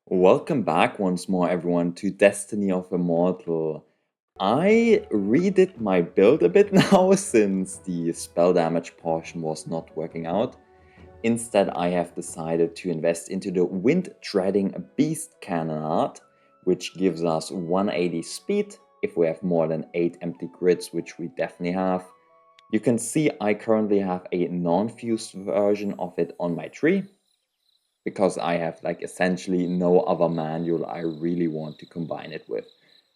Welcome back once more, everyone, to Destiny of Immortal. I redid my build a bit now since the spell damage portion was not working out. Instead, I have decided to invest into the Wind Treading Beast Cannon, which gives us 180 speed if we have more than 8 empty grids, which we definitely have. You can see I currently have a non-fused version of it on my tree, because I have essentially no other manual I really want to combine it with.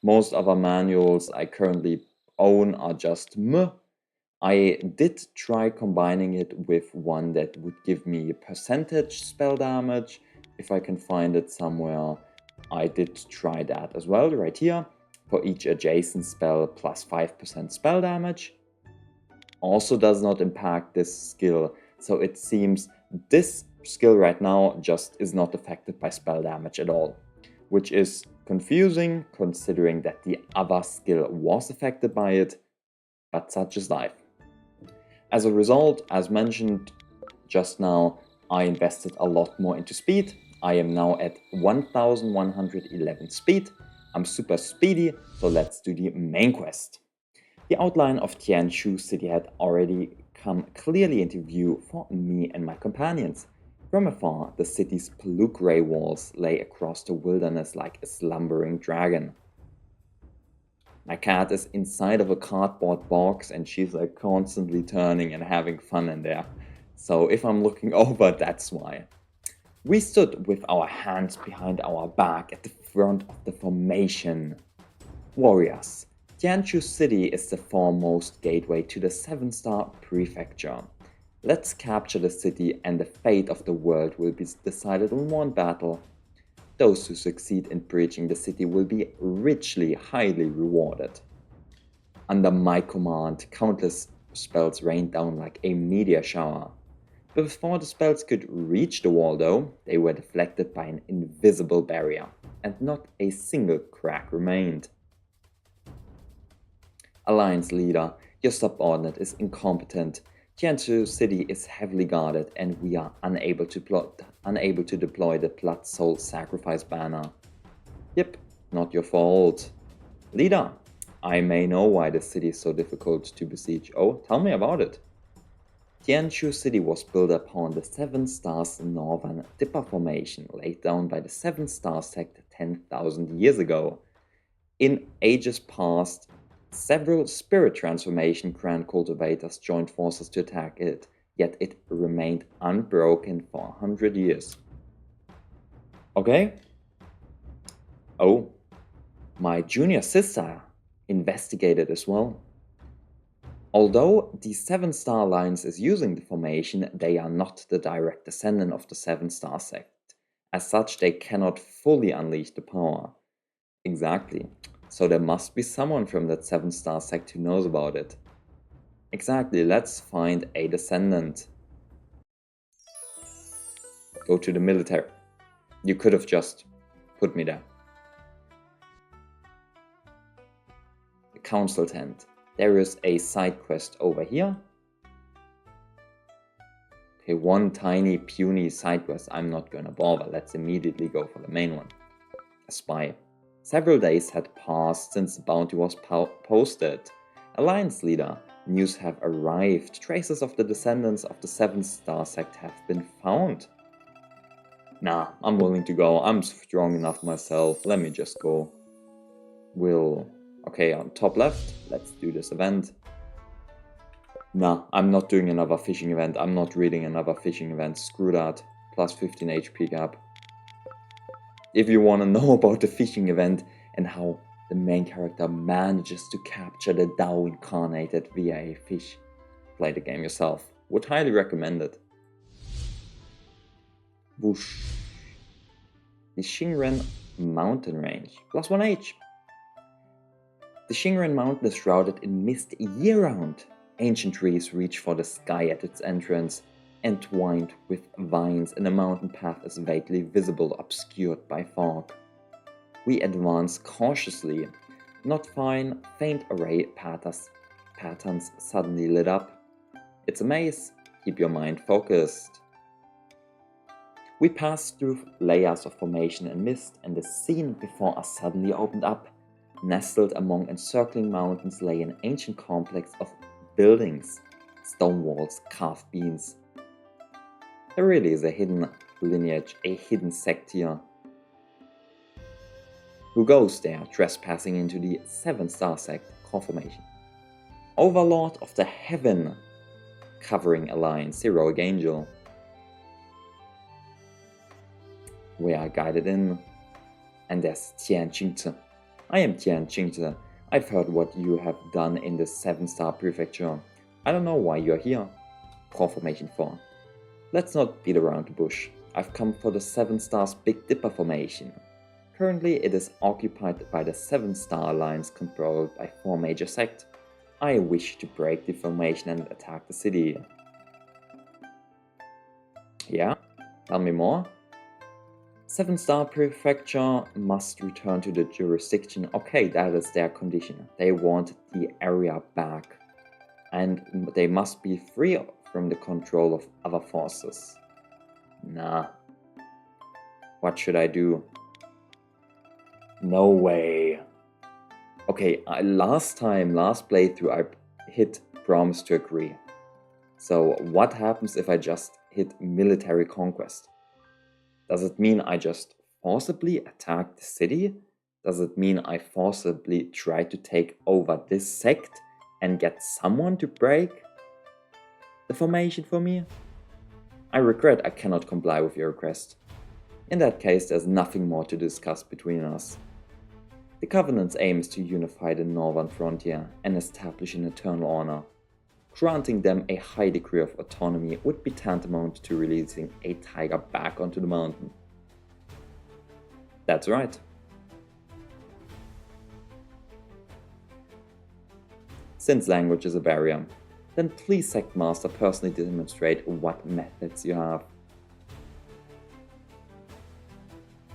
Most other manuals I currently own are just meh. I did try combining it with one that would give me percentage spell damage, if I can find it somewhere. I did try that as well, right here, for each adjacent spell plus 5% spell damage. Also does not impact this skill, so it seems this skill right now just is not affected by spell damage at all, which is confusing considering that the other skill was affected by it, but such is life. As a result, as mentioned just now, I invested a lot more into speed. I am now at 1111 speed. I'm super speedy, so let's do the main quest. The outline of Tianshu city had already come clearly into view for me and my companions. From afar, the city's blue-grey walls lay across the wilderness like a slumbering dragon. My cat is inside of a cardboard box and she's constantly turning and having fun in there. So if I'm looking over, that's why. We stood with our hands behind our back at the front of the formation. Warriors. Tianshu City is the foremost gateway to the 7-star prefecture. Let's capture the city and the fate of the world will be decided in one battle. Those who succeed in breaching the city will be richly, highly rewarded. Under my command, countless spells rained down like a meteor shower. Before the spells could reach the wall though, they were deflected by an invisible barrier, and not a single crack remained. Alliance leader, your subordinate is incompetent. Tianshu city is heavily guarded and we are unable to deploy the Blood Soul Sacrifice banner. Yep, not your fault. Leader, I may know why the city is so difficult to besiege. Oh, tell me about it. Tianshu city was built upon the 7 Stars Northern Dipper Formation laid down by the 7-star sect 10,000 years ago. In ages past, several spirit transformation grand cultivators joined forces to attack it, yet it remained unbroken for 100 years. Okay? Oh, my junior sister investigated as well. Although the 7-star Alliance is using the formation, they are not the direct descendant of the 7-star sect. As such, they cannot fully unleash the power. Exactly. So there must be someone from that 7-star sect who knows about it. Exactly, let's find a descendant. Go to the military. You could have just put me there. The council tent. There is a side quest over here. Okay, one tiny puny side quest. I'm not gonna bother. Let's immediately go for the main one. A spy. Several days had passed since the bounty was posted. Alliance leader, news have arrived. Traces of the descendants of the 7-star sect have been found. Nah, I'm willing to go. I'm strong enough myself. Let me just go. Okay, on top left, let's do this event. Nah, I'm not doing another fishing event. I'm not reading another fishing event. Screw that. Plus 15 HP gap. If you want to know about the fishing event and how the main character manages to capture the Tao incarnated via a fish, play the game yourself. Would highly recommend it. Whoosh. The Xingren mountain range. Plus 1H. The Xingren mountain is shrouded in mist year-round. Ancient trees reach for the sky at its entrance. Entwined with vines, and a mountain path is vaguely visible, obscured by fog. We advance cautiously. Not fine, faint array patterns suddenly lit up. It's a maze. Keep your mind focused. We passed through layers of formation and mist, and the scene before us suddenly opened up. Nestled among encircling mountains lay an ancient complex of buildings, stone walls, carved beams. There really is a hidden lineage, a hidden sect here. Who goes there, trespassing into the 7-star sect core formation? Overlord of the Heaven Covering Alliance, Heroic Angel. We are guided in, and there's Tianshu. I am Tianshu. I've heard what you have done in the 7-star prefecture. I don't know why you're here. Core formation 4. Let's not beat around the bush. I've come for the 7-star's Big Dipper formation. Currently it is occupied by the 7-star alliance controlled by 4 major sects. I wish to break the formation and attack the city. Yeah? Tell me more? 7-star prefecture must return to the jurisdiction. Okay, that is their condition. They want the area back. And they must be free from the control of other forces. Nah. What should I do? No way. Okay, last playthrough, I hit promise to agree. So what happens if I just hit military conquest? Does it mean I just forcibly attack the city? Does it mean I forcibly try to take over this sect and get someone to break the formation for me? I regret I cannot comply with your request. In that case, there's nothing more to discuss between us. The Covenant's aim is to unify the northern frontier and establish an eternal honor. Granting them a high degree of autonomy would be tantamount to releasing a tiger back onto the mountain. That's right. Since language is a barrier, then please Sect Master personally demonstrate what methods you have.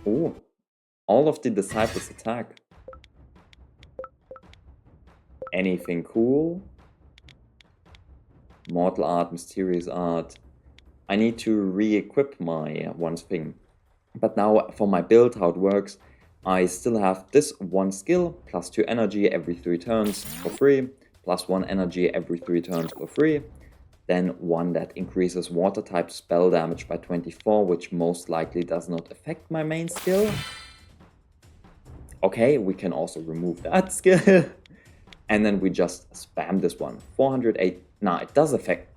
Oh, all of the disciples attack. Anything cool? Mortal art, mysterious art. I need to re-equip my one thing. But now for my build, how it works, I still have this one skill, plus 2 energy every 3 turns for free, plus 1 energy every 3 turns for free. Then one that increases water type spell damage by 24, which most likely does not affect my main skill. Okay, we can also remove that skill. And then we just spam this one. 408. Nah, it does affect.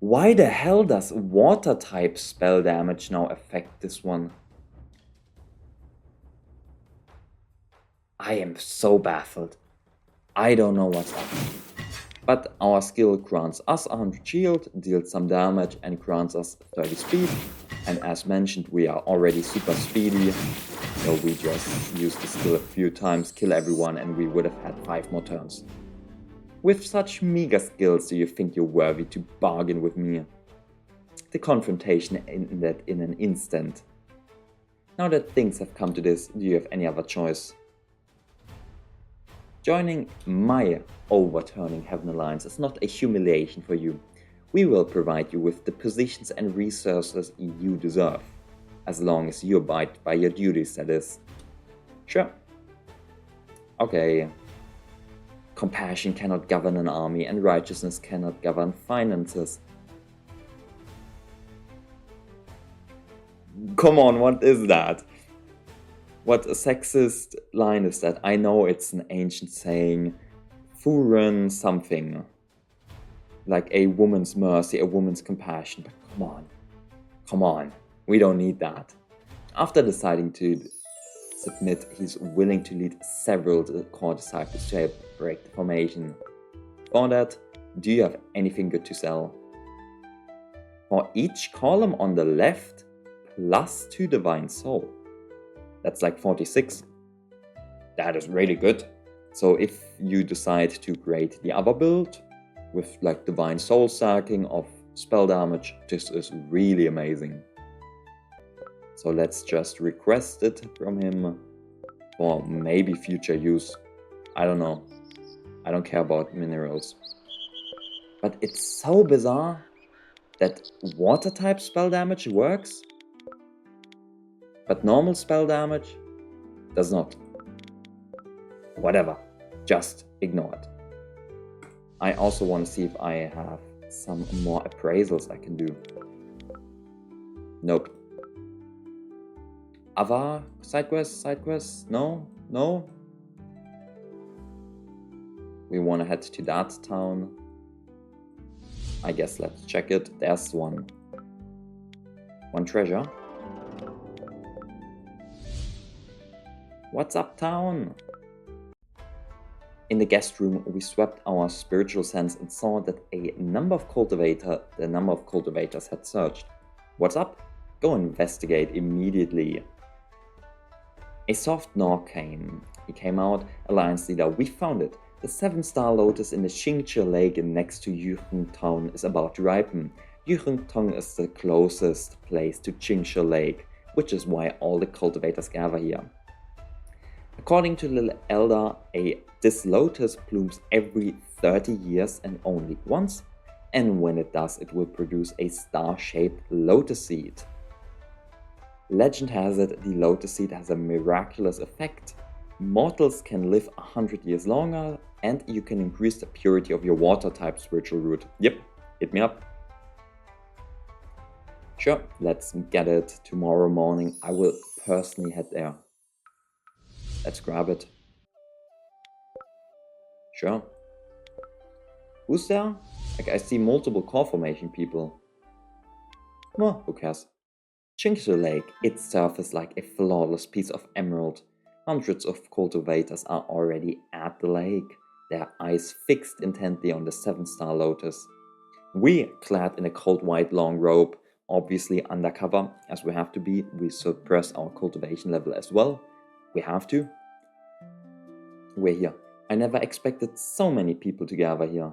Why the hell does water type spell damage now affect this one? I am so baffled. I don't know what's happening. But our skill grants us 100 shield, deals some damage and grants us 30 speed. And as mentioned, we are already super speedy. So we just use the skill a few times, kill everyone, and we would have had 5 more turns. With such meager skills, do you think you're worthy to bargain with me? The confrontation ended in an instant. Now that things have come to this, do you have any other choice? Joining my Overturning Heaven Alliance is not a humiliation for you. We will provide you with the positions and resources you deserve, as long as you abide by your duties, that is. Sure. Okay. Compassion cannot govern an army, and righteousness cannot govern finances. Come on, what is that? What a sexist line is that? I know it's an ancient saying, Furen something. Like a woman's mercy, a woman's compassion, but come on, we don't need that. After deciding to submit, he's willing to lead several core disciples to break the formation. For that, do you have anything good to sell? For each column on the left, plus 2 divine soul. That's like 46. That is really good. So if you decide to create the other build, with like divine soul sacking of spell damage, this is really amazing. So let's just request it from him for maybe future use. I don't know. I don't care about minerals. But it's so bizarre that water type spell damage works, but normal spell damage does not. Whatever, just ignore it. I also want to see if I have some more appraisals I can do. Nope. Ava, side quest, no. We want to head to that town. I guess let's check it. There's one treasure. What's up, town? In the guest room, we swept our spiritual sense and saw that the number of cultivators had surged. What's up? Go investigate immediately. A soft knock came. He came out, Alliance leader. We found it. The 7 Star Lotus in the Xingche Lake next to Yuheng Town is about to ripen. Yuheng Town is the closest place to Xingche Lake, which is why all the cultivators gather here. According to Little Elder, this lotus blooms every 30 years and only once, and when it does, it will produce a star-shaped lotus seed. Legend has it the lotus seed has a miraculous effect. Mortals can live 100 years longer, and you can increase the purity of your water-type spiritual root. Yep, hit me up. Sure, let's get it tomorrow morning. I will personally head there. Let's grab it. Sure. Who's there? Like, I see multiple core formation people. Well, who cares? Xingche Lake, its surface like a flawless piece of emerald. Hundreds of cultivators are already at the lake, their eyes fixed intently on the 7 Star Lotus. We, clad in a cold white long robe, obviously undercover, as we have to be, we suppress our cultivation level as well. We have to. We're here. I never expected so many people to gather here.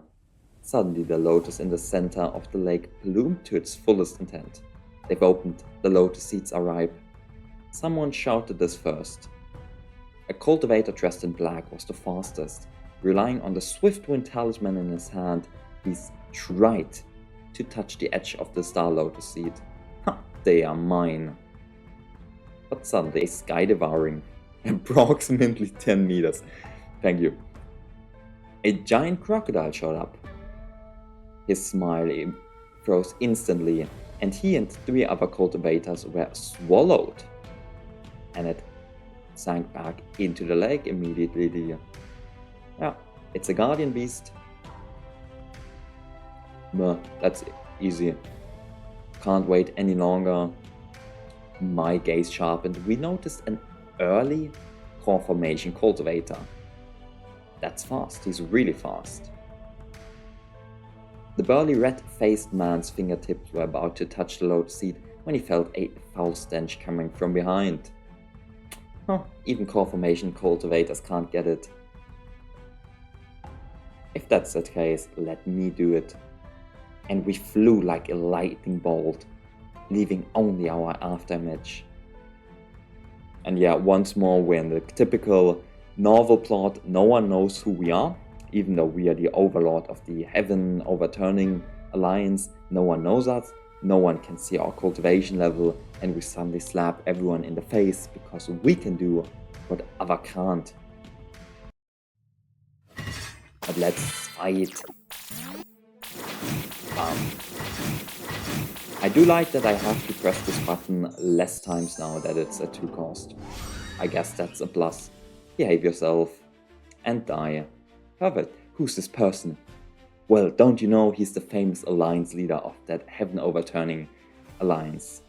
Suddenly the lotus in the center of the lake bloomed to its fullest intent. They've opened. The lotus seeds are ripe. Someone shouted this first. A cultivator dressed in black was the fastest. Relying on the swift wind talisman in his hand, he tried to touch the edge of the Star Lotus seed. Ha! They are mine. But suddenly a sky devouring, approximately 10 meters. Thank you. A giant crocodile showed up. His smile froze instantly, and he and 3 other cultivators were swallowed. And it sank back into the lake immediately. Yeah, it's a guardian beast. But that's easy. Can't wait any longer. My gaze sharpened. We noticed an early core formation cultivator. That's fast. He's really fast. The burly red-faced man's fingertips were about to touch the lotus seed when he felt a foul stench coming from behind. Oh, even core formation cultivators can't get it. If that's the case, let me do it. And we flew like a lightning bolt, leaving only our afterimage. And yeah, once more, we're in the typical novel plot. No one knows who we are, even though we are the overlord of the Heaven Overturning Alliance. No one knows us, no one can see our cultivation level, and we suddenly slap everyone in the face because we can do what other can't. But let's fight. I do like that I have to press this button less times now that it's a 2 cost. I guess that's a plus. Behave yourself. And die. Perfect. Who's this person? Well, don't you know he's the famous alliance leader of that Heaven Overturning Alliance.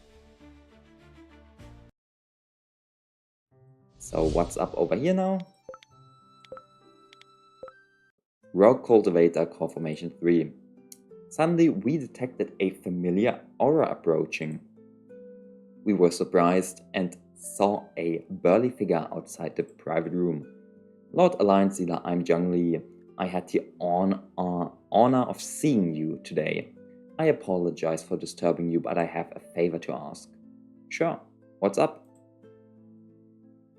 So what's up over here now? Rogue Cultivator Core Formation 3. Suddenly we detected a familiar aura approaching. We were surprised and saw a burly figure outside the private room. Lord Alliance Leader, I'm Zhang Li. I had the honor of seeing you today. I apologize for disturbing you, but I have a favor to ask. Sure, what's up?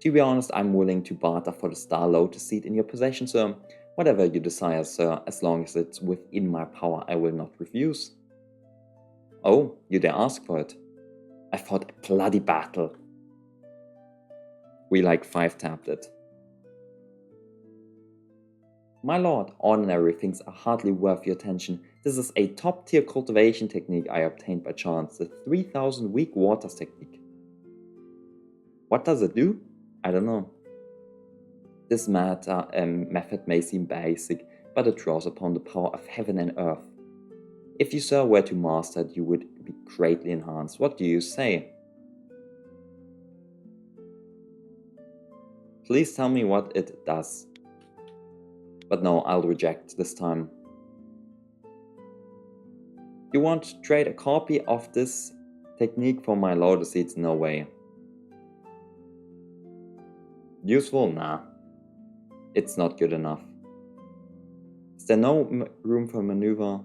To be honest, I'm willing to barter for the Star Lotus seed in your possession, sir. Whatever you desire, sir, as long as it's within my power, I will not refuse. Oh, you dare ask for it? I fought a bloody battle. We like 5-tapped it. My lord, ordinary things are hardly worth your attention. This is a top-tier cultivation technique I obtained by chance, the 3000 weak waters technique. What does it do? I don't know. This method may seem basic, but it draws upon the power of heaven and earth. If you, sir, were to master it, you would be greatly enhanced. What do you say? Please tell me what it does. But no, I'll reject this time. You want to trade a copy of this technique for my lotus seeds? No way. Useful? Nah. It's not good enough. Is there no room for maneuver?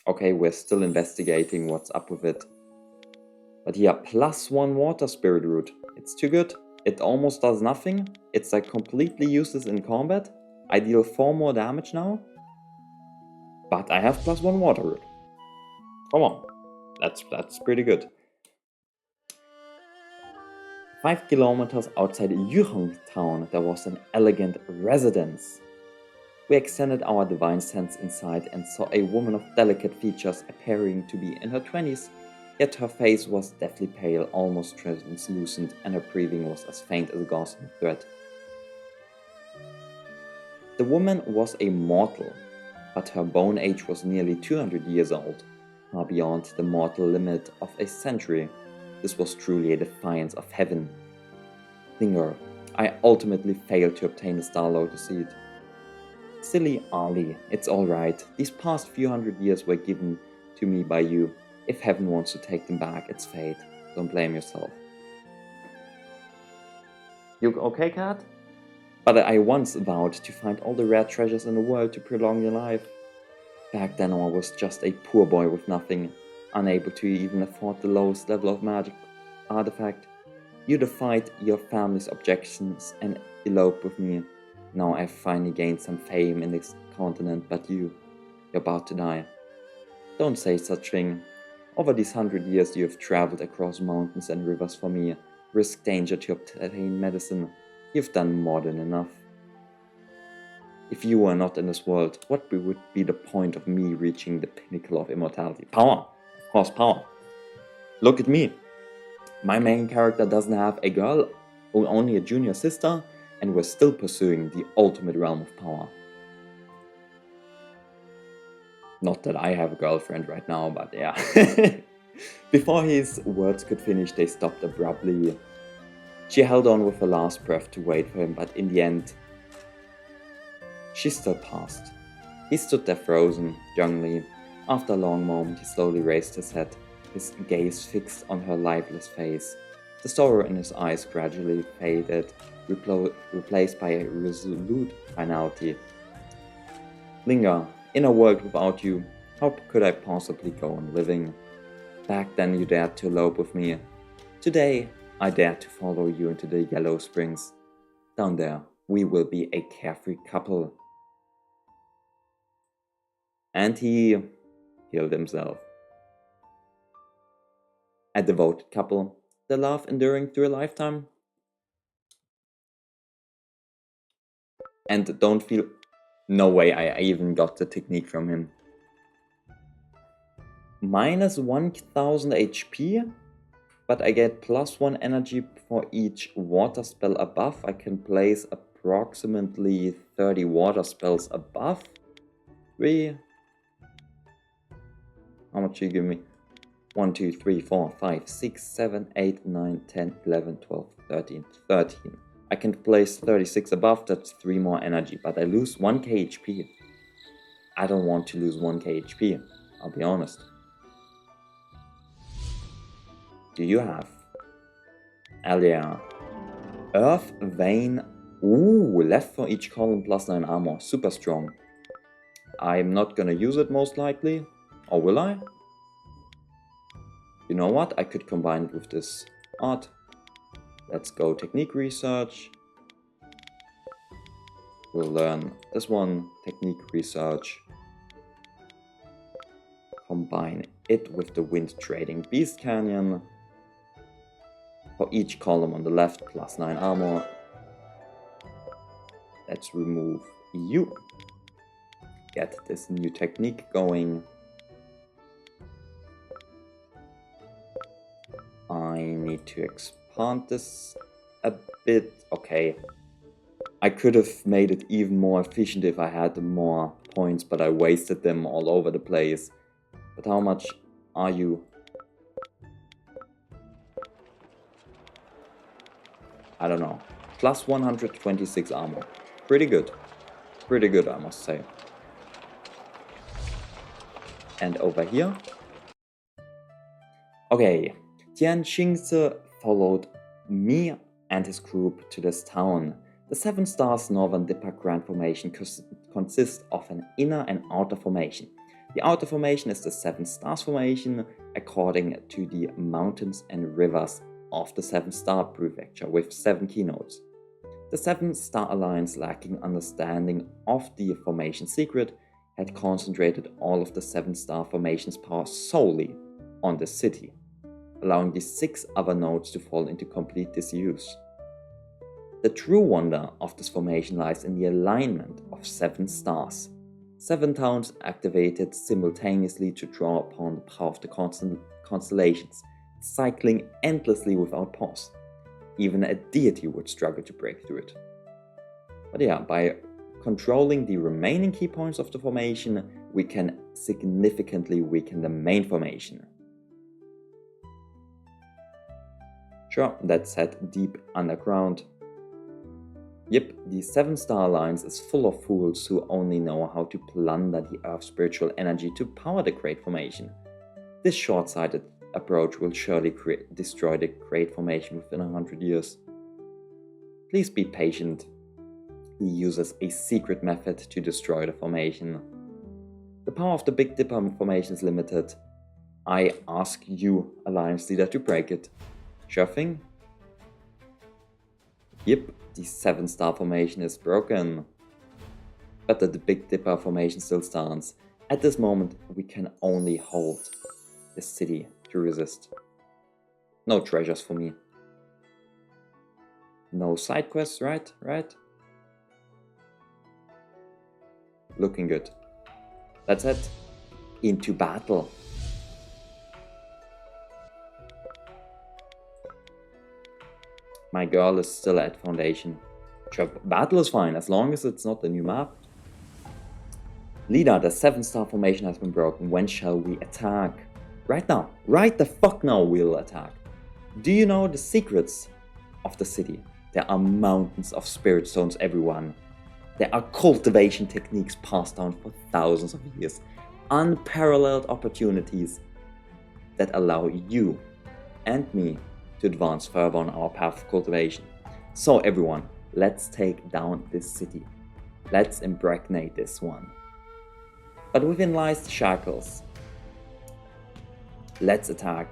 Okay, we're still investigating what's up with it. But here, +1 water spirit root. It's too good. It almost does nothing. It's like completely useless in combat. I deal 4 more damage now. But I have +1 water root. Come on. That's pretty good. 5 kilometers outside Yuhong town, there was an elegant residence. We extended our divine sense inside and saw a woman of delicate features appearing to be in her 20s, yet her face was deathly pale, almost translucent, and her breathing was as faint as a gossamer thread. The woman was a mortal, but her bone age was nearly 200 years old, far beyond the mortal limit of a century. This was truly a defiance of heaven. Linger, I ultimately failed to obtain the Star Lotus seed. Silly Ali, it's alright. These past few hundred years were given to me by you. If heaven wants to take them back, it's fate. Don't blame yourself. You okay, cat? But I once vowed to find all the rare treasures in the world to prolong your life. Back then I was just a poor boy with nothing, unable to even afford the lowest level of magic artifact. You defied your family's objections and eloped with me. Now I've finally gained some fame in this continent, but you're about to die. Don't say such thing. Over these 100 years you have traveled across mountains and rivers for me, risked danger to obtain medicine. You've done more than enough. If you were not in this world, what would be the point of me reaching the pinnacle of immortality? Power! Of course, power. Look at me. My main character doesn't have a girl, only a junior sister, and we're still pursuing the ultimate realm of power. Not that I have a girlfriend right now, but yeah. Before his words could finish, they stopped abruptly. She held on with her last breath to wait for him, but in the end, she still passed. He stood there frozen, youngly. After a long moment, he slowly raised his head, his gaze fixed on her lifeless face. The sorrow in his eyes gradually faded, replaced by a resolute finality. Linger, in a world without you, how could I possibly go on living? Back then you dared to elope with me. Today, I dare to follow you into the Yellow Springs. Down there, we will be a carefree couple. And he killed himself. A devoted couple, their love enduring through a lifetime. And don't feel... No way I even got the technique from him. Minus 1000 HP, but I get +1 energy for each water spell above. I can place approximately 30 water spells above. How much do you give me? 1, 2, 3, 4, 5, 6, 7, 8, 9, 10, 11, 12, 13, 13. I can place 36 above, that's 3 more energy, but I lose 1k HP. I don't want to lose 1k HP, I'll be honest. Do you have? Alia. Earth Vein. Ooh, left for each column +9 armor, super strong. I'm not gonna use it most likely, or will I? You know what, I could combine it with this art. Let's go technique research. We'll learn this one, technique research. Combine it with the wind trading beast canyon. For each column on the left, plus 9 armor. Let's remove you. Get this new technique going. I need to expand this a bit. Okay. I could have made it even more efficient if I had more points, but I wasted them all over the place. But how much are you? I don't know. Plus 126 armor. Pretty good. Pretty good, I must say. And over here. Okay. Tianshu followed me and his group to this town. The 7 stars Northern Dipper Grand Formation consists of an inner and outer formation. The outer formation is the 7 stars formation according to the mountains and rivers of the 7 star prefecture with 7 keynotes. The 7 star alliance, lacking understanding of the formation secret, had concentrated all of the 7 star formation's power solely on the city, allowing the 6 other nodes to fall into complete disuse. The true wonder of this formation lies in the alignment of 7 stars. 7 towns activated simultaneously to draw upon the power of the constellations, cycling endlessly without pause. Even a deity would struggle to break through it. But yeah, by controlling the remaining key points of the formation, we can significantly weaken the main formation. Sure, let's head deep underground. Yep, the 7 star alliance is full of fools who only know how to plunder the Earth's spiritual energy to power the Great Formation. This short-sighted approach will surely destroy the Great Formation within 100 years. Please be patient. He uses a secret method to destroy the formation. The power of the Big Dipper formation is limited. I ask you, Alliance Leader, to break it. Sure thing? Yep, the 7 star formation is broken. But the Big Dipper formation still stands. At this moment, we can only hold the city to resist. No treasures for me. No side quests, right? Looking good. Let's head into battle. My girl is still at Foundation. Sure, battle is fine, as long as it's not the new map. Leader, the 7 star formation has been broken. When shall we attack? Right now. Right the fuck now we'll attack. Do you know the secrets of the city? There are mountains of spirit stones, everyone. There are cultivation techniques passed down for thousands of years. Unparalleled opportunities that allow you and me to advance further on our path of cultivation. So everyone, let's take down this city. Let's impregnate this one. But within lies the shackles. Let's attack.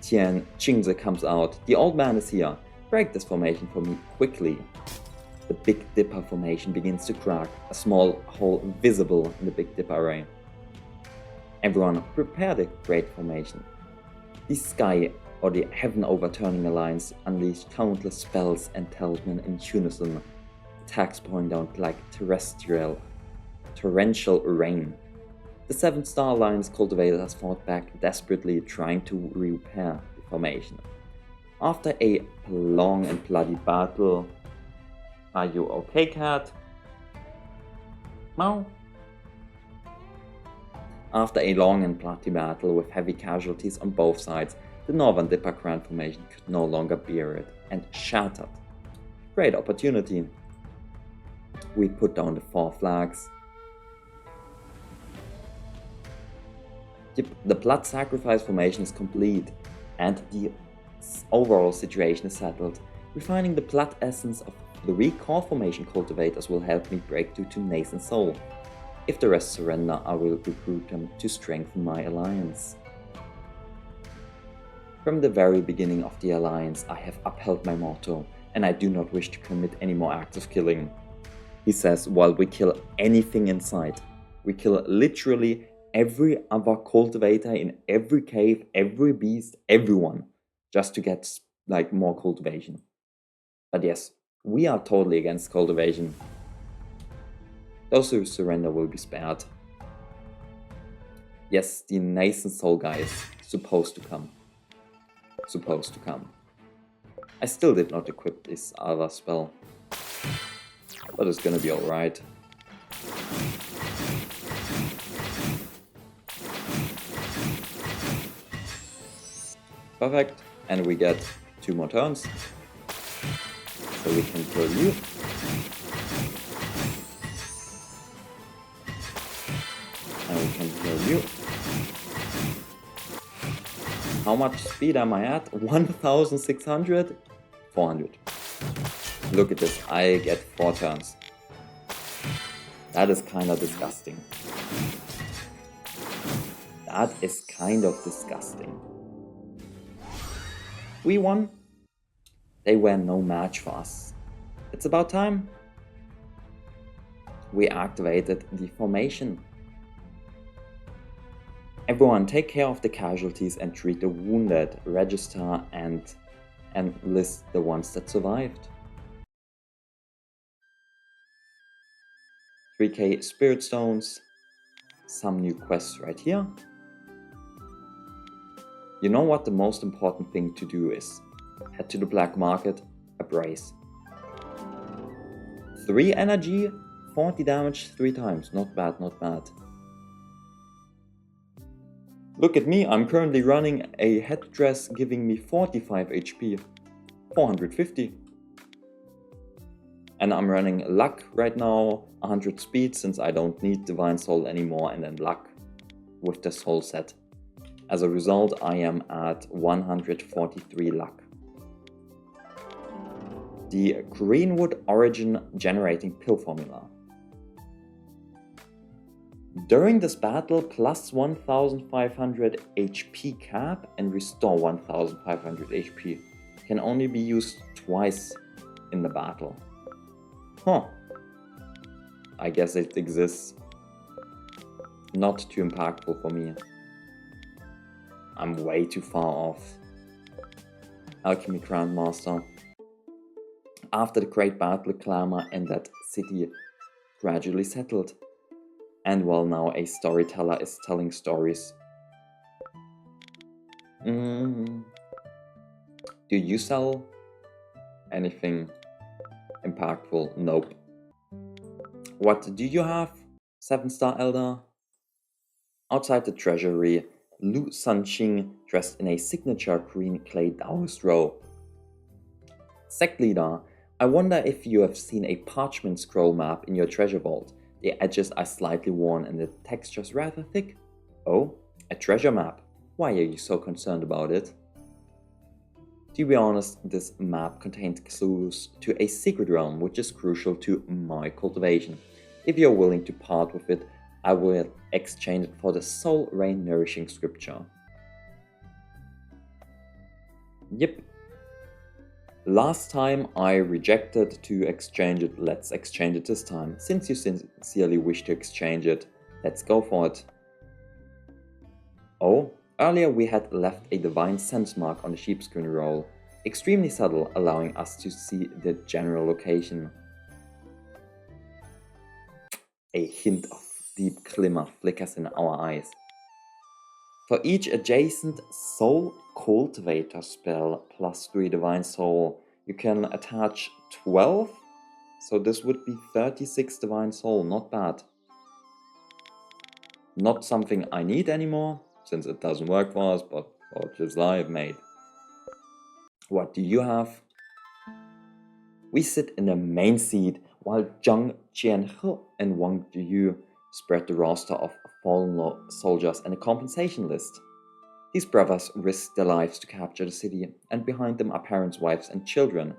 Tianshu comes out. The old man is here. Break this formation for me quickly. The Big Dipper formation begins to crack, a small hole visible in the Big Dipper array. Everyone, prepare the Great Formation. The Sky, or the Heaven Overturning Alliance, unleashed countless spells and talisman in unison, attacks pouring down like torrential rain. The 7 star alliance cultivators fought back desperately, trying to repair the formation. After a long and bloody battle... Are you okay, cat? Meow. After a long and bloody battle with heavy casualties on both sides, the Northern Dipper Grand Formation could no longer bear it and shattered. Great opportunity. We put down the 4 flags. The Blood Sacrifice formation is complete, and the overall situation is settled. Refining the blood essence of the Recall formation cultivators will help me break through to NASCENT SOUL. If the rest surrender, I will recruit them to strengthen my alliance. From the very beginning of the alliance, I have upheld my motto, and I do not wish to commit any more acts of killing. He says, while we kill anything in sight. We kill literally every other cultivator in every cave, every beast, everyone, just to get like more cultivation. But yes, we are totally against cultivation. Those who surrender will be spared. Yes, the nascent soul guy is supposed to come. I still did not equip this other spell, but it's gonna be alright. Perfect, and we get 2 more turns, so we can kill you. And we can kill you. How much speed am I at? 1600? 400. Look at this, I get 4 turns. That is kind of disgusting. We won. They were no match for us. It's about time. We activated the formation. Everyone take care of the casualties and treat the wounded, register and list the ones that survived. 3k spirit stones, some new quests right here. You know what the most important thing to do is? Head to the black market, a brace. 3 energy, 40 damage 3 times, not bad, not bad. Look at me, I'm currently running a headdress giving me 45 HP, 450. And I'm running luck right now, 100 speed since I don't need divine soul anymore, and then luck with the soul set. As a result, I am at 143 luck. The Greenwood Origin Generating Pill Formula. During this battle, plus 1500 HP cap and restore 1500 HP can only be used twice in the battle. Huh. I guess it exists. Not too impactful for me. I'm way too far off. Alchemy Grandmaster. After the great battle, Clamor and that city gradually settled. And while now a storyteller is telling stories. Do you sell anything impactful? Nope. What do you have? 7-star Elder? Outside the treasury, Lu Sanqing dressed in a signature green clay Taoist robe. Sect leader, I wonder if you have seen a parchment scroll map in your treasure vault. The edges are slightly worn and the texture's rather thick. Oh, a treasure map. Why are you so concerned about it? To be honest, this map contains clues to a secret realm which is crucial to my cultivation. If you're willing to part with it, I will exchange it for the soul rain nourishing scripture. Yep. Last time I rejected to exchange it, let's exchange it this time. Since you sincerely wish to exchange it, let's go for it. Oh, earlier we had left a divine sense mark on the sheepskin roll, extremely subtle, allowing us to see the general location. A hint of deep glimmer flickers in our eyes. For each adjacent soul cultivator spell plus 3 divine soul, you can attach 12, so this would be 36 divine soul, not bad. Not something I need anymore, since it doesn't work for us, but just I've made. What do you have? We sit in the main seat, while Zhang Jianhe and Wang Jiyu spread the roster of fallen soldiers and a compensation list. These brothers risked their lives to capture the city, and behind them are parents, wives and children.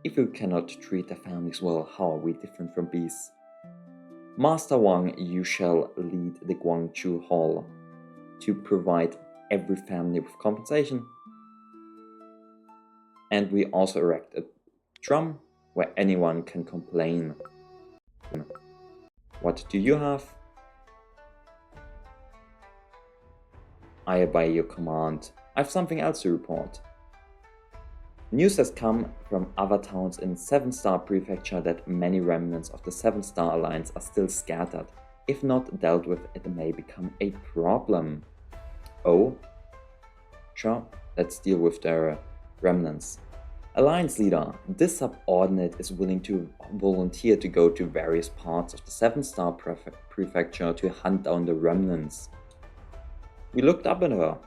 If we cannot treat their families well, how are we different from beasts? Master Wang, you shall lead the Guangzhou Hall to provide every family with compensation. And we also erect a drum where anyone can complain. What do you have? I obey your command. I have something else to report. News has come from other towns in 7-star prefecture that many remnants of the 7-star alliance are still scattered. If not dealt with, it may become a problem. Oh? Sure, let's deal with their remnants. Alliance leader, this subordinate is willing to volunteer to go to various parts of the 7-star prefecture to hunt down the remnants. We looked up at her.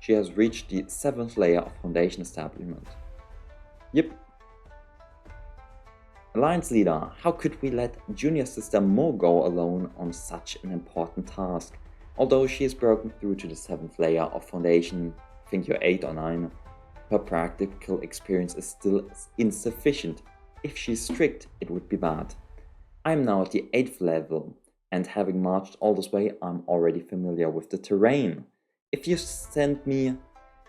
She has reached the 7th layer of Foundation establishment. Yep. Alliance leader, how could we let junior sister Mo go alone on such an important task? Although she has broken through to the 7th layer of Foundation, I think you're 8 or 9, her practical experience is still insufficient. If she's strict, it would be bad. I'm now at the 8th level, and having marched all this way, I'm already familiar with the terrain. If you send me,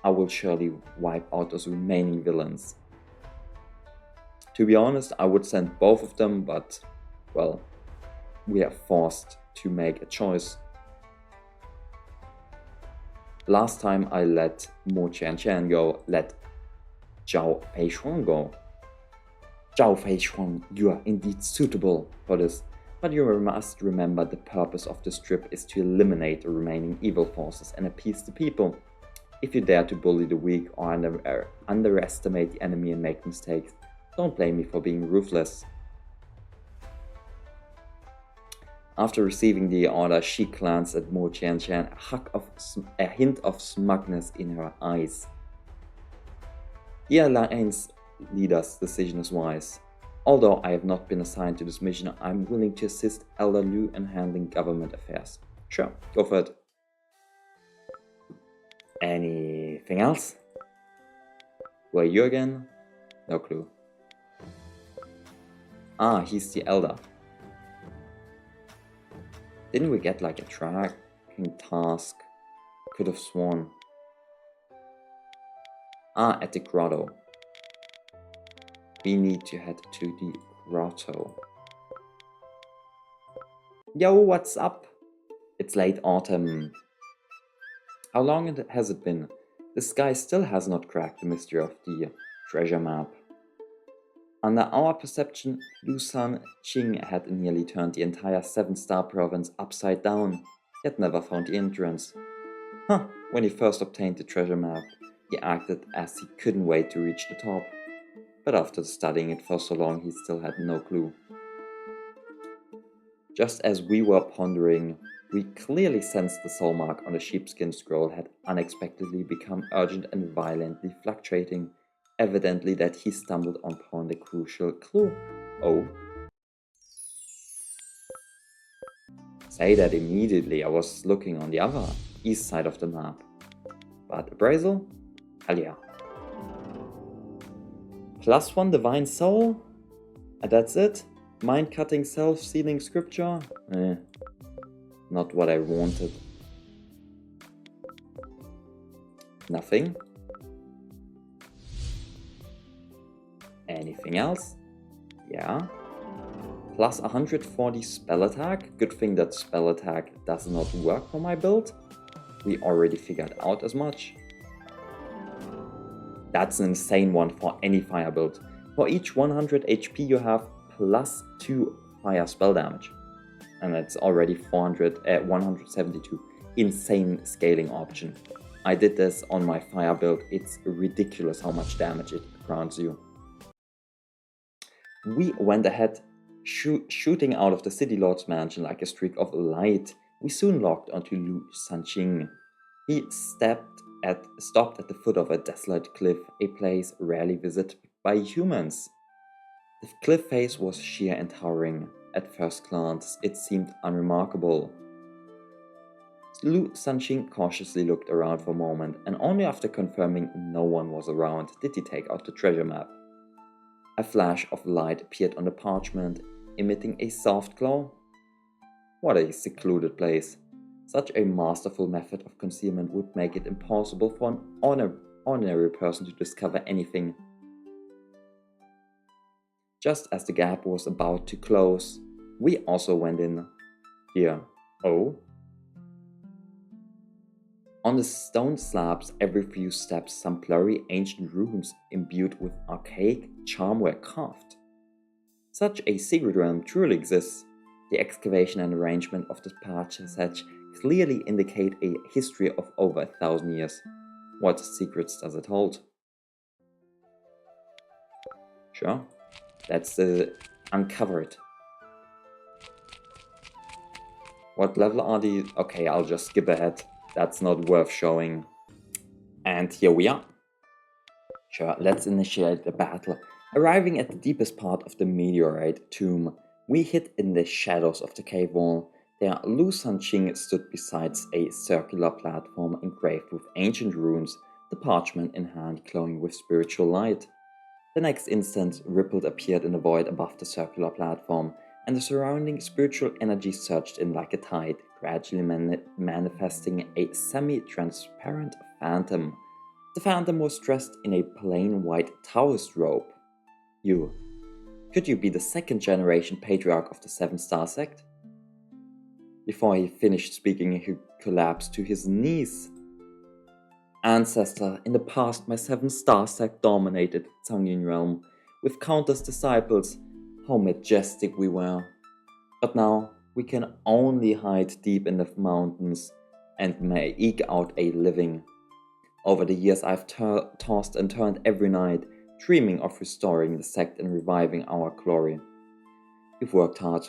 I will surely wipe out those remaining villains. To be honest, I would send both of them, but, well, we are forced to make a choice. Last time I let Mo Qian go, let Zhao Feishuang go. Zhao Feishuang, you are indeed suitable for this, but you must remember the purpose of this trip is to eliminate the remaining evil forces and appease the people. If you dare to bully the weak or underestimate the enemy and make mistakes, don't blame me for being ruthless. After receiving the order, she glanced at Mo Qian, a hint of smugness in her eyes. The Alliance leader's decision is wise. Although I have not been assigned to this mission, I'm willing to assist Elder Liu in handling government affairs. Sure, go for it. Anything else? Where are you again? No clue. Ah, he's the Elder. Didn't we get like a tracking task? Could have sworn. Ah, at the grotto. We need to head to the grotto. Yo, what's up? It's late autumn. How long has it been? The sky still has not cracked the mystery of the treasure map. Under our perception, Lu Sanqing had nearly turned the entire 7-star province upside down, yet never found the entrance. Huh, when he first obtained the treasure map, he acted as he couldn't wait to reach the top. But after studying it for so long, he still had no clue. Just as we were pondering, we clearly sensed the soul mark on the sheepskin scroll had unexpectedly become urgent and violently fluctuating, evidently that he stumbled upon the crucial clue. Oh. Say that immediately, I was looking on the other east side of the map. But appraisal? Hell yeah. +1 divine soul? And that's it? Mind-cutting, self-sealing scripture? Not what I wanted. Nothing? Anything else? Yeah. Plus 140 spell attack? Good thing that spell attack does not work for my build. We already figured out as much. That's an insane one for any fire build. For each 100 HP you have +2 fire spell damage. And that's already 172. Insane scaling option. I did this on my fire build. It's ridiculous how much damage it grants you. We went ahead, shooting out of the City Lord's mansion like a streak of light. We soon locked onto Lu Sanqing. He stopped at the foot of a desolate cliff, a place rarely visited by humans. The cliff face was sheer and towering. At first glance, it seemed unremarkable. Lu Sanqing cautiously looked around for a moment, and only after confirming no one was around did he take out the treasure map. A flash of light appeared on the parchment, emitting a soft glow. What a secluded place. Such a masterful method of concealment would make it impossible for an ordinary person to discover anything. Just as the gap was about to close, we also went in here. Oh. On the stone slabs, every few steps, some blurry ancient runes imbued with archaic charm were carved. Such a secret realm truly exists. The excavation and arrangement of the passage clearly indicate a history of over 1,000 years. What secrets does it hold? Sure, let's uncover it. What level are these? Okay, I'll just skip ahead. That's not worth showing. And here we are. Sure, let's initiate the battle. Arriving at the deepest part of the meteorite tomb, we hid in the shadows of the cave wall. There, Lu Sanqing stood beside a circular platform engraved with ancient runes, the parchment in hand glowing with spiritual light. The next instant, ripple appeared in the void above the circular platform, and the surrounding spiritual energy surged in like a tide, gradually manifesting a semi-transparent phantom. The phantom was dressed in a plain white Taoist robe. Could you be the second generation patriarch of the 7-star sect? Before he finished speaking, he collapsed to his knees. Ancestor, in the past my 7-star sect dominated Zhangyin realm, with countless disciples. How majestic we were. But now we can only hide deep in the mountains and may eke out a living. Over the years I've tossed and turned every night, dreaming of restoring the sect and reviving our glory. You've worked hard.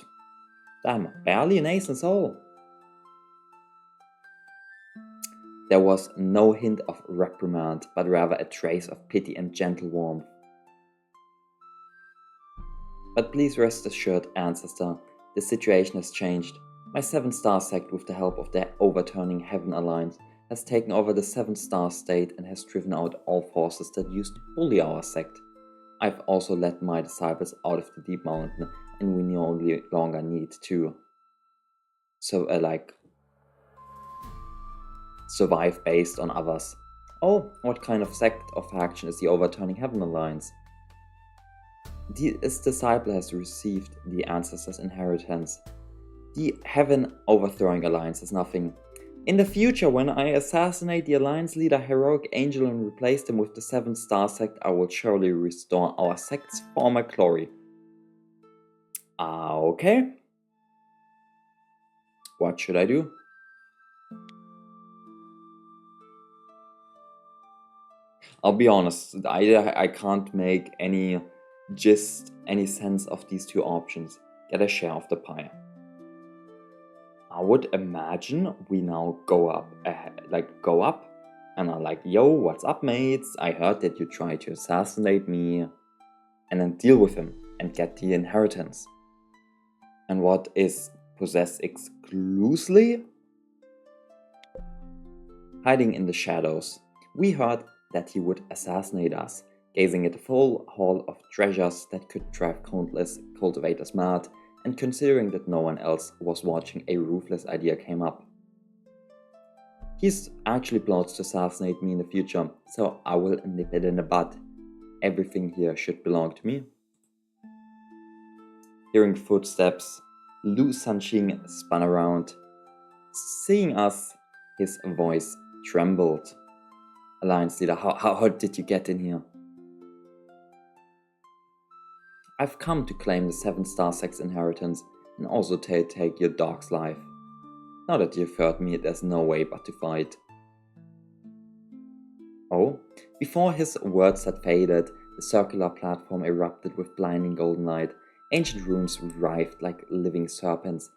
I'm barely an NASCENT soul. There was no hint of reprimand, but rather a trace of pity and gentle warmth. But please rest assured, Ancestor, the situation has changed. My 7-star sect, with the help of the Overturning Heaven Alliance, has taken over the 7-star state and has driven out all forces that used to bully our sect. I've also led my disciples out of the deep mountain, and we no longer need to survive based on others. Oh, what kind of sect or faction is the Overturning Heaven Alliance? This disciple has received the Ancestor's inheritance. The Heaven Overthrowing Alliance is nothing. In the future, when I assassinate the Alliance leader Heroic Angel and replace him with the 7-star sect, I will surely restore our sect's former glory. Okay. What should I do? I'll be honest, I can't make any sense of these two options. Get a share of the pie. I would imagine we now go up, and I'm like, yo, what's up, mates? I heard that you tried to assassinate me, and then deal with him and get the inheritance. And what is possessed exclusively? Hiding in the shadows. We heard that he would assassinate us, gazing at the full hall of treasures that could drive countless cultivators mad, and considering that no one else was watching, a ruthless idea came up. He's actually plots to assassinate me in the future, so I will nip it in the bud. Everything here should belong to me. Hearing footsteps, Lu Sanqing spun around. Seeing us, his voice trembled. Alliance leader, how did you get in here? I've come to claim the 7-star sect's inheritance and also to take your dog's life. Now that you've heard me, there's no way but to fight. Oh, before his words had faded, the circular platform erupted with blinding golden light. Ancient runes writhed like living serpents,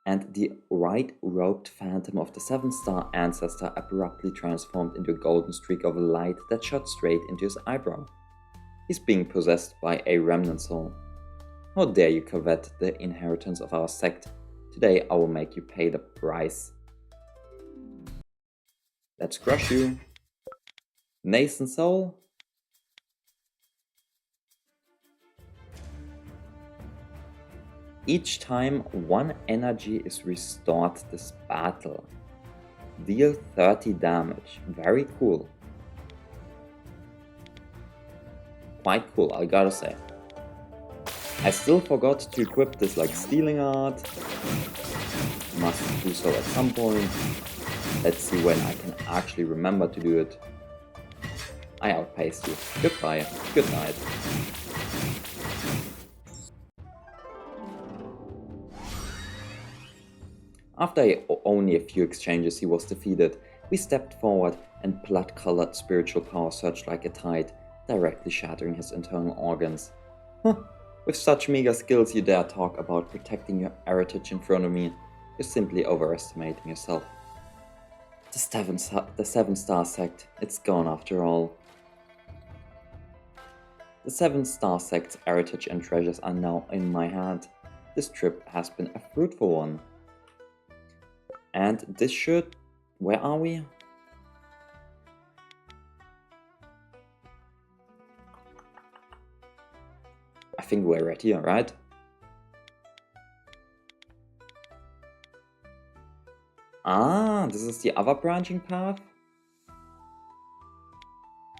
and the white-robed phantom of the 7-star ancestor abruptly transformed into a golden streak of light that shot straight into his eyebrow. He's being possessed by a remnant soul. How dare you covet the inheritance of our sect? Today I will make you pay the price. Let's crush you. NASCENT soul? Each time one energy is restored this battle. Deal 30 damage. Very cool. Quite cool, I gotta say. I still forgot to equip this like stealing art. Must do so at some point. Let's see when I can actually remember to do it. I outpaced you. Goodbye. Good night. After only a few exchanges he was defeated, we stepped forward and blood-colored spiritual power surged like a tide, directly shattering his internal organs. Huh. With such meager skills you dare talk about protecting your heritage in front of me. You're simply overestimating yourself. The 7-star sect, it's gone after all. The 7-star sect's heritage and treasures are now in my hand. This trip has been a fruitful one. And this should... where are we? I think we're right here, right? Ah, this is the other branching path?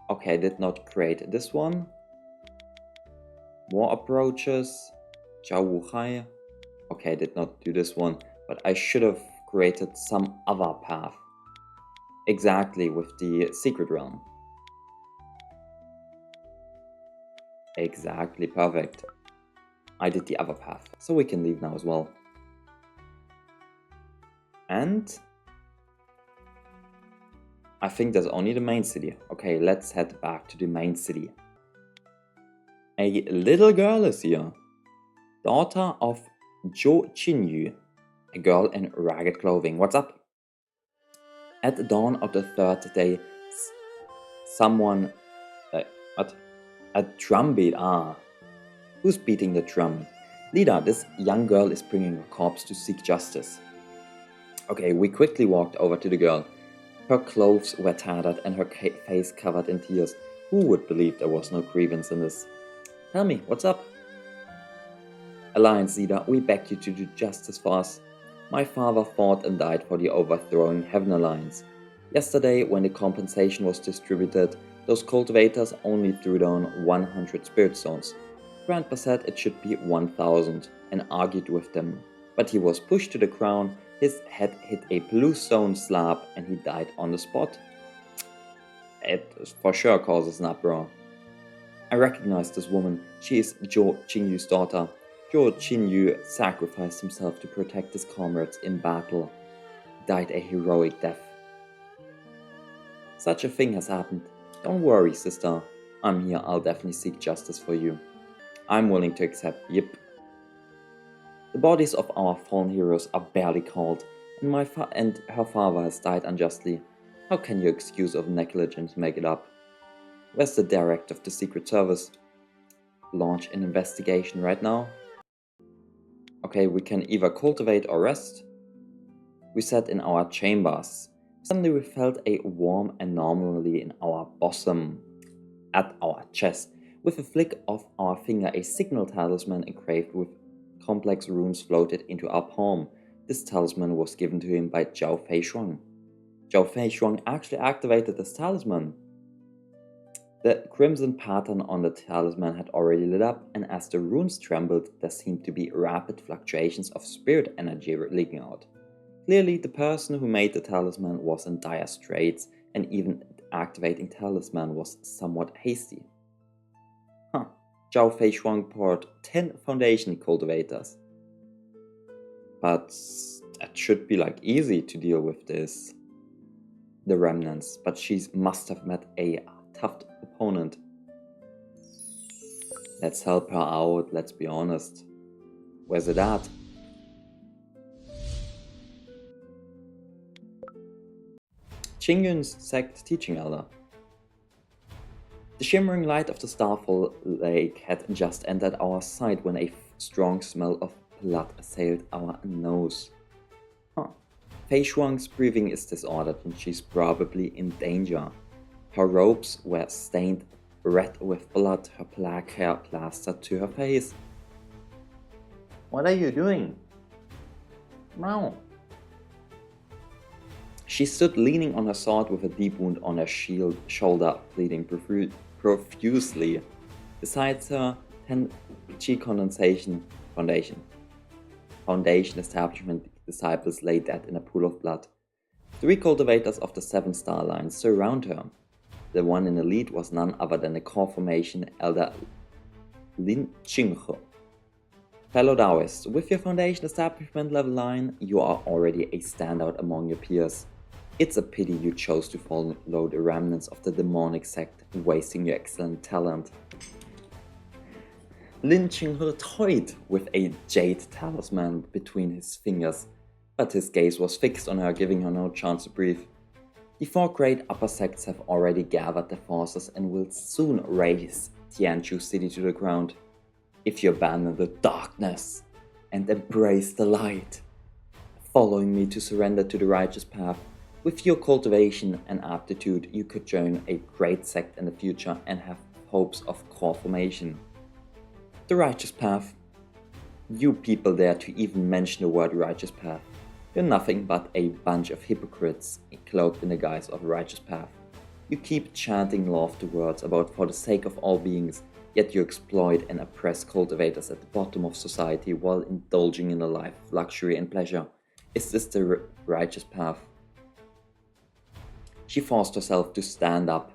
Okay, I did not create this one. More approaches. Zhao Wuhai. Okay, I did not do this one, but I should have created some other path. Exactly, with the secret realm. Exactly, perfect. I did the other path, so we can leave now as well. And I think there's only the main city. Okay, let's head back to the main city. A little girl is here. Daughter of Zhou Qinyu, a girl in ragged clothing. What's up? At the dawn of the 3rd day, someone... what? A drum beat. Ah. Who's beating the drum? Leader, this young girl is bringing a corpse to seek justice. Okay, we quickly walked over to the girl. Her clothes were tattered and her face covered in tears. Who would believe there was no grievance in this? Tell me, what's up? Alliance leader, we beg you to do justice for us. My father fought and died for the overthrowing Heaven Alliance. Yesterday, when the compensation was distributed, those cultivators only threw down 100 spirit stones. Grandpa said it should be 1000 and argued with them. But he was pushed to the ground, his head hit a blue stone slab and he died on the spot. It for sure causes an uproar. I recognize this woman. She is Zhou Qingyu's daughter. Zhou Qinyu sacrificed himself to protect his comrades in battle. He died a heroic death. Such a thing has happened. Don't worry, sister. I'm here. I'll definitely seek justice for you. I'm willing to accept. Yep. The bodies of our fallen heroes are barely cold, and her father has died unjustly. How can your excuse of negligence make it up? Where's the director of the Secret Service? Launch an investigation right now. Okay, we can either cultivate or rest. We sat in our chambers. Suddenly we felt a warm anomaly in our bosom, at our chest. With a flick of our finger, a signal talisman engraved with complex runes floated into our palm. This talisman was given to him by Zhao Feishuang. Zhao Feishuang actually activated this talisman. The crimson pattern on the talisman had already lit up, and as the runes trembled, there seemed to be rapid fluctuations of spirit energy leaking out. Clearly, the person who made the talisman was in dire straits, and even activating talisman was somewhat hasty. Huh. Zhao Feishuang poured 10 foundation cultivators. But that should be like easy to deal with this. The remnants, but she must have met a tough opponent. Let's help her out, let's be honest. Where's it at? Qingyun's Sect teaching elder. The shimmering light of the Starfall Lake had just entered our sight when a strong smell of blood assailed our nose. Huh. Feishuang's breathing is disordered and she's probably in danger. Her robes were stained red with blood, her black hair plastered to her face. What are you doing? Meow. She stood leaning on her sword with a deep wound on her shoulder, bleeding profusely. Besides her, Tenchi Condensation Foundation. Foundation establishment disciples lay dead in a pool of blood. 3 cultivators of the 7 star lines surround her. The one in the lead was none other than the core formation elder Lin Qinghe. Fellow Taoists, with your foundation establishment level line, you are already a standout among your peers. It's a pity you chose to follow the remnants of the demonic sect, wasting your excellent talent. Lin Qinghe toyed with a jade talisman between his fingers, but his gaze was fixed on her, giving her no chance to breathe. The 4 great upper sects have already gathered their forces and will soon raze Tianshu city to the ground. If you abandon the darkness and embrace the light, following me to surrender to the righteous path, with your cultivation and aptitude, you could join a great sect in the future and have hopes of core formation. The righteous path. You people dare to even mention the word righteous path. You're nothing but a bunch of hypocrites cloaked in the guise of a righteous path. You keep chanting lofty words about for the sake of all beings, yet you exploit and oppress cultivators at the bottom of society while indulging in a life of luxury and pleasure. Is this the righteous path? She forced herself to stand up,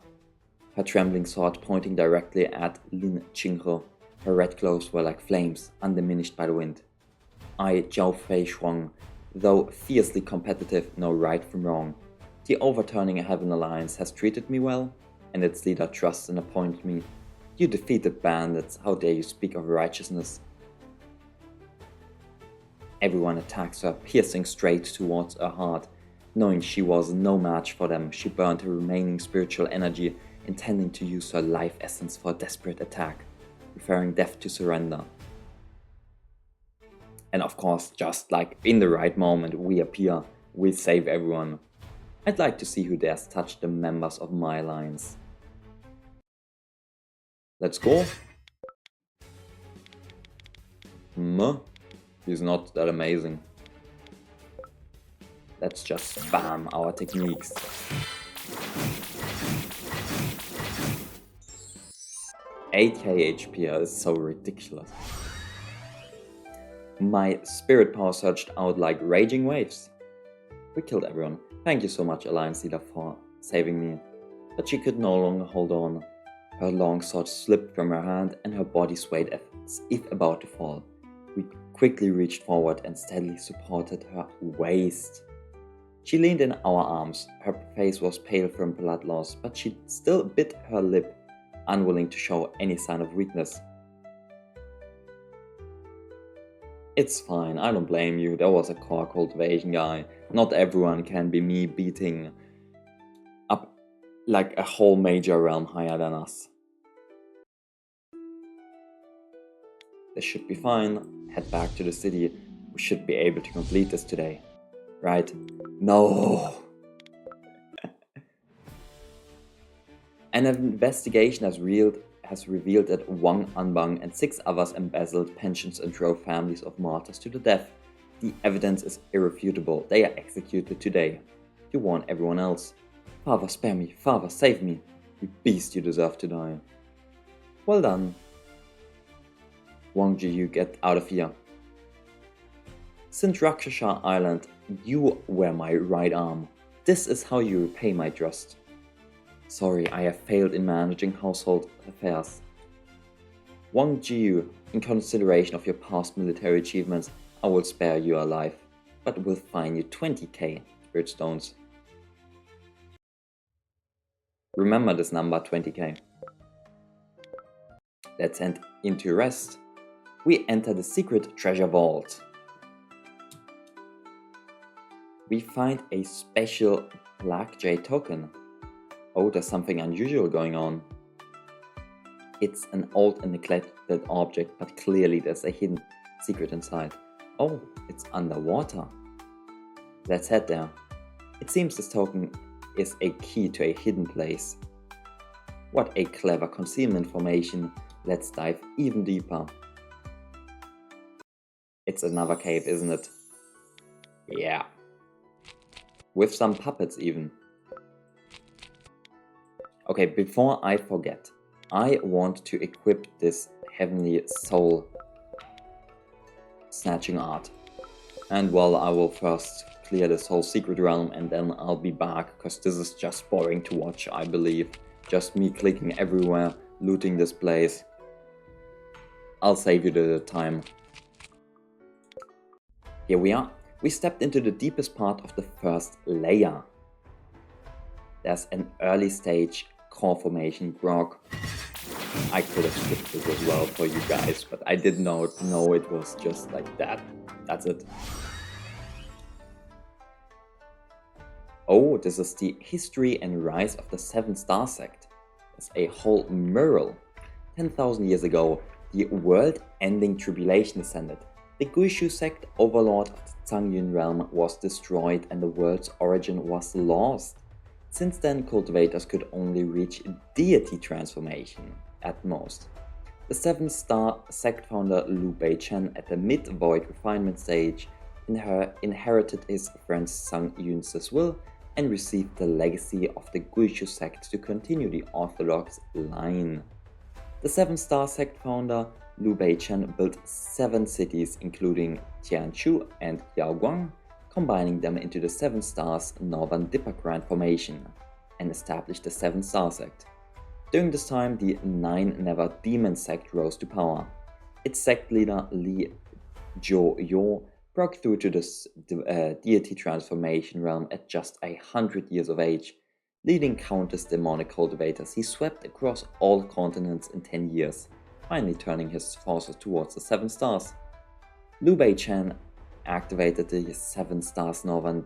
her trembling sword pointing directly at Lin Qinghe. Her red clothes were like flames, undiminished by the wind. I, Zhao Fei Shuang, though fiercely competitive, know right from wrong. The overturning Heaven Alliance has treated me well, and its leader trusts and appointed me. You defeated bandits, how dare you speak of righteousness? Everyone attacks her, piercing straight towards her heart. Knowing she was no match for them, she burned her remaining spiritual energy, intending to use her life essence for a desperate attack, preferring death to surrender. And of course, just like in the right moment, we appear, we save everyone. I'd like to see who dares touch the members of my lines. Let's go. He's not that amazing. Let's just spam our techniques. HP is so ridiculous. My spirit power surged out like raging waves. We killed everyone. Thank you so much, Alliance Leader, for saving me. But she could no longer hold on. Her long sword slipped from her hand and her body swayed as if about to fall. We quickly reached forward and steadily supported her waist. She leaned in our arms. Her face was pale from blood loss, but she still bit her lip, unwilling to show any sign of weakness. It's fine, I don't blame you, there was a core cultivation guy. Not everyone can be me beating up like a whole major realm higher than us. This should be fine. Head back to the city. We should be able to complete this today. Right? No! An investigation has revealed that Wang Anbang and 6 others embezzled pensions and drove families of martyrs to the death. The evidence is irrefutable. They are executed today. You warn everyone else. Father, spare me. Father, save me. You beast, you deserve to die. Well done. Wang Jiyu, get out of here. Since Rakshasa Island, you were my right arm. This is how you repay my trust. Sorry, I have failed in managing household affairs. Wang Jiyu, in consideration of your past military achievements, I will spare you alive, but will fine you 20k spirit stones. Remember this number, 20k. Let's head into rest. We enter the secret treasure vault. We find a special Black Jade token. Oh, there's something unusual going on. It's an old and neglected object, but clearly there's a hidden secret inside. Oh, it's underwater. Let's head there. It seems this token is a key to a hidden place. What a clever concealment formation. Let's dive even deeper. It's another cave, isn't it? Yeah. With some puppets even. Okay, before I forget, I want to equip this heavenly soul snatching art. And well, I will first clear this whole secret realm and then I'll be back, because this is just boring to watch, I believe. Just me clicking everywhere, looting this place. I'll save you the time. Here we are. We stepped into the deepest part of the first layer. There's an early stage core formation grog. I could have skipped this as well for you guys, but I did not know it was just like that. That's it. Oh, this is the history and rise of the 7-star sect. There's a whole mural. 10,000 years ago, the world-ending tribulation descended. The Guishu sect, overlord of the Zangyun realm, was destroyed and the world's origin was lost. Since then, cultivators could only reach deity transformation at most. The 7-star sect founder Liu Beichen, at the mid-void refinement stage, inherited his friend Sang Yunce's will and received the legacy of the Guishu sect to continue the orthodox line. The 7-star sect founder Liu Beichen built 7 cities, including Tianshu and Yaoguang, combining them into the 7 stars Northern Dipper Grand Formation, and established the 7-star sect. During this time, the 9 Never Demon sect rose to power. Its sect leader Li Zhou broke through to this deity transformation realm at just 100 years of age. Leading countless demonic cultivators, he swept across all continents in 10 years, finally turning his forces towards the 7 stars. Liu Beichen activated the 7 stars Northern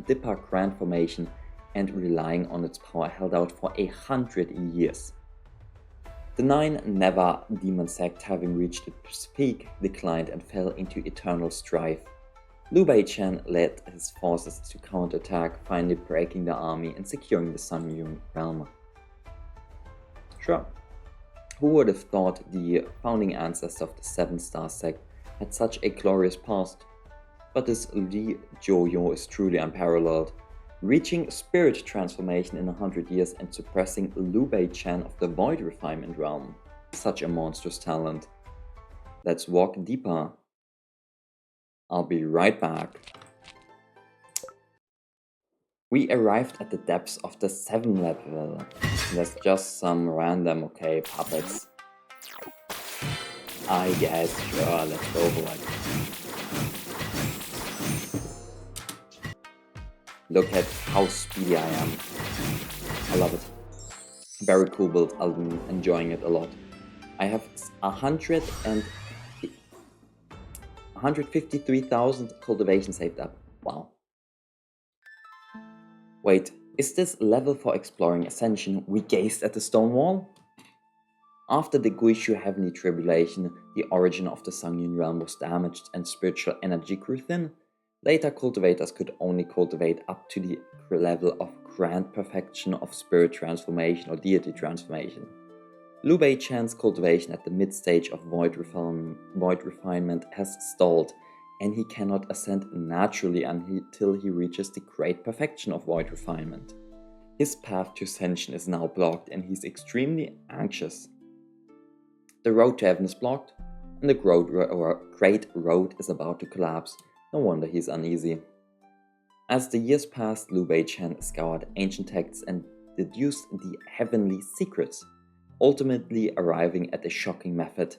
Dipper Grand Formation and, relying on its power, held out for 100 years. The 9 Never Demon sect, having reached its peak, declined and fell into eternal strife. Liu Beichen led his forces to counterattack, finally breaking the army and securing the Zangyun realm. Sure, who would have thought the founding ancestors of the 7-star sect had such a glorious past? But this Li Zhou is truly unparalleled, reaching spirit transformation in 100 years and suppressing Liu Beichen of the void refinement realm. Such a monstrous talent. Let's walk deeper. I'll be right back. We arrived at the depths of the 7 level. There's just some random, puppets. I guess, sure, let's go for it. Look at how speedy I am. I love it. Very cool build, I'm enjoying it a lot. I have 153,000 cultivation saved up. Wow. Wait, is this level for exploring Ascension? We gazed at the stone wall? After the Guishu Heavenly Tribulation, the origin of the Zangyun realm was damaged and spiritual energy grew thin. Later, cultivators could only cultivate up to the level of grand perfection of spirit transformation or deity transformation. Liu Beichen's cultivation at the mid-stage of void refinement has stalled, and he cannot ascend naturally until he reaches the great perfection of void refinement. His path to ascension is now blocked and he's extremely anxious. The road to heaven is blocked, and the great road is about to collapse. No wonder he's uneasy. As the years passed, Liu Beichen scoured ancient texts and deduced the heavenly secrets, ultimately arriving at a shocking method.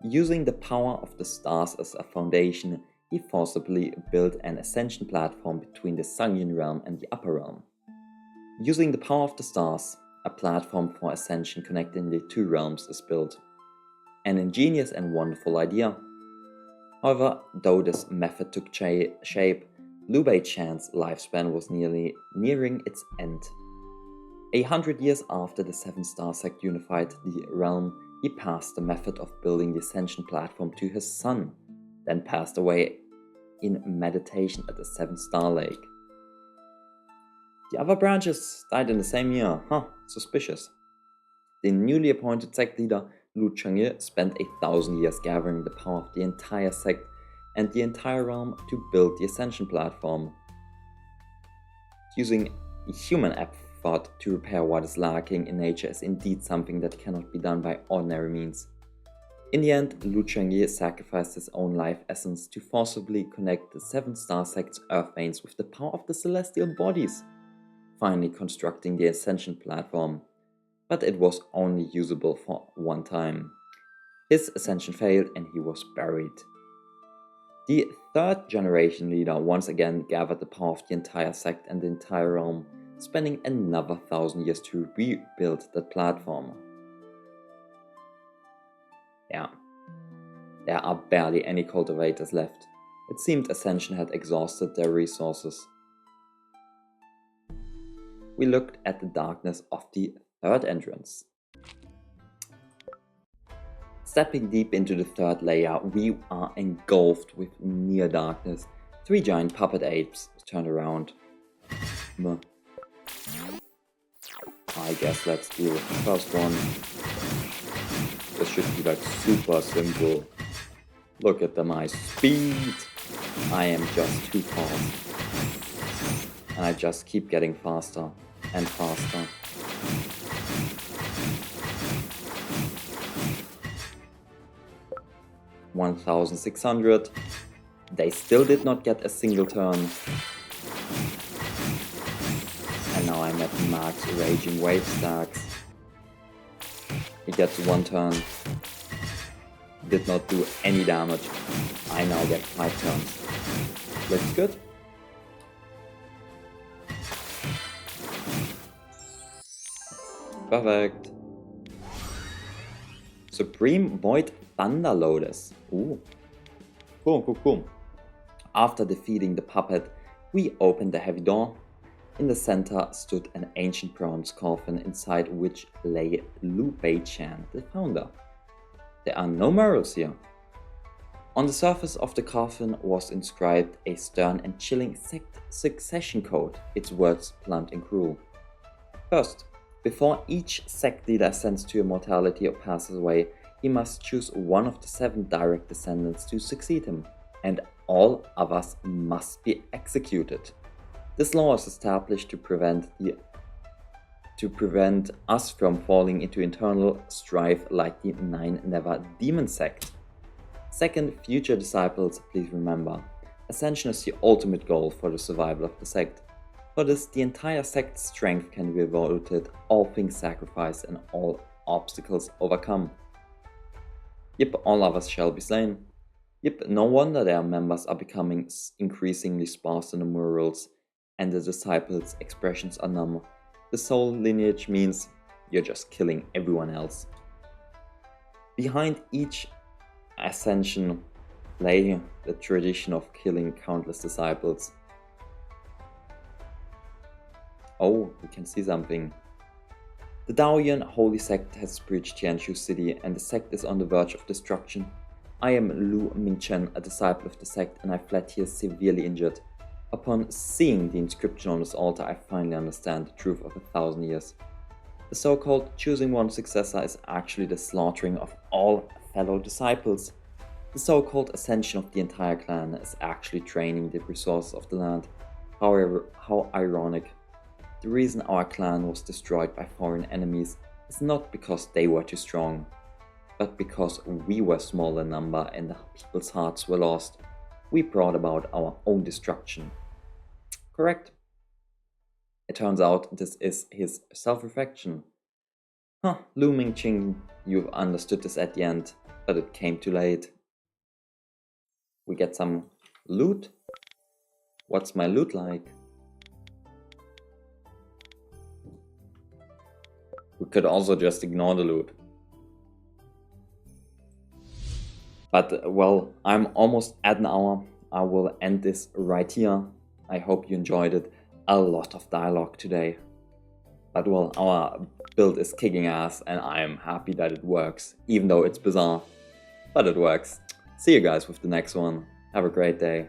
Using the power of the stars as a foundation, he forcibly built an ascension platform between the Zangyun realm and the upper realm. Using the power of the stars, a platform for ascension connecting the 2 realms is built. An ingenious and wonderful idea. However, though this method took shape, Liu Beichen's lifespan was nearing its end. 100 years after the 7-star sect unified the realm, he passed the method of building the ascension platform to his son, then passed away in meditation at the 7-star lake. The other branches died in the same year, suspicious. The newly appointed sect leader Lu Chang'e spent 1,000 years gathering the power of the entire sect and the entire realm to build the ascension platform. Using a human thought to repair what is lacking in nature is indeed something that cannot be done by ordinary means. In the end, Lu Chengyi sacrificed his own life essence to forcibly connect the 7 star sect's earth veins with the power of the celestial bodies, finally constructing the ascension platform. But it was only usable for one time. His ascension failed and he was buried. The 3rd generation leader once again gathered the power of the entire sect and the entire realm, spending another 1,000 years to rebuild that platform. Yeah, there are barely any cultivators left. It seemed Ascension had exhausted their resources. We looked at the darkness of the 3rd entrance. Stepping deep into the 3rd layer, we are engulfed with near darkness. 3 giant puppet apes turned around. I guess let's deal with the first one. This should be like super simple. Look at my speed. I am just too fast. And I just keep getting faster and faster. $1,600. They still did not get a single turn. And now I'm at max raging wave stacks. He gets 1 turn. Did not do any damage. I now get 5 turns. Looks good. Perfect. Supreme Void Thunder Lotus. Ooh. Cool. After defeating the puppet, we opened the heavy door. In the center stood an ancient bronze coffin inside which lay Liu Beichan, the founder. There are no murals here. On the surface of the coffin was inscribed a stern and chilling sect succession code, its words blunt and cruel. First, before each sect leader ascends to immortality or passes away, he must choose one of the 7 direct descendants to succeed him, and all others must be executed. This law is established to prevent us from falling into internal strife like the 9 Never Demon sect. Second, future disciples, please remember, ascension is the ultimate goal for the survival of the sect. For this, the entire sect's strength can be devoted, all things sacrificed and all obstacles overcome. Yep, all others shall be slain. Yep, no wonder their members are becoming increasingly sparse in the murals, and the disciples' expressions are numb. The soul lineage means you're just killing everyone else. Behind each ascension lay the tradition of killing countless disciples. Oh, we can see something. The Daoyuan holy sect has breached Tianshu city and the sect is on the verge of destruction. I am Lu Mingchen, a disciple of the sect, and I fled here severely injured. Upon seeing the inscription on this altar, I finally understand the truth of 1,000 years. The so-called choosing one successor is actually the slaughtering of all fellow disciples. The so-called ascension of the entire clan is actually draining the resources of the land. However, how ironic. The reason our clan was destroyed by foreign enemies is not because they were too strong, but because we were small in number and the people's hearts were lost. We brought about our own destruction. Correct? It turns out this is his self-reflection. Lu Mingqing, you've understood this at the end, but it came too late. We get some loot. What's my loot like? We could also just ignore the loot. But well, I'm almost at an hour. I will end this right here. I hope you enjoyed it. A lot of dialogue today. But well, our build is kicking ass and I'm happy that it works. Even though it's bizarre. But it works. See you guys with the next one. Have a great day.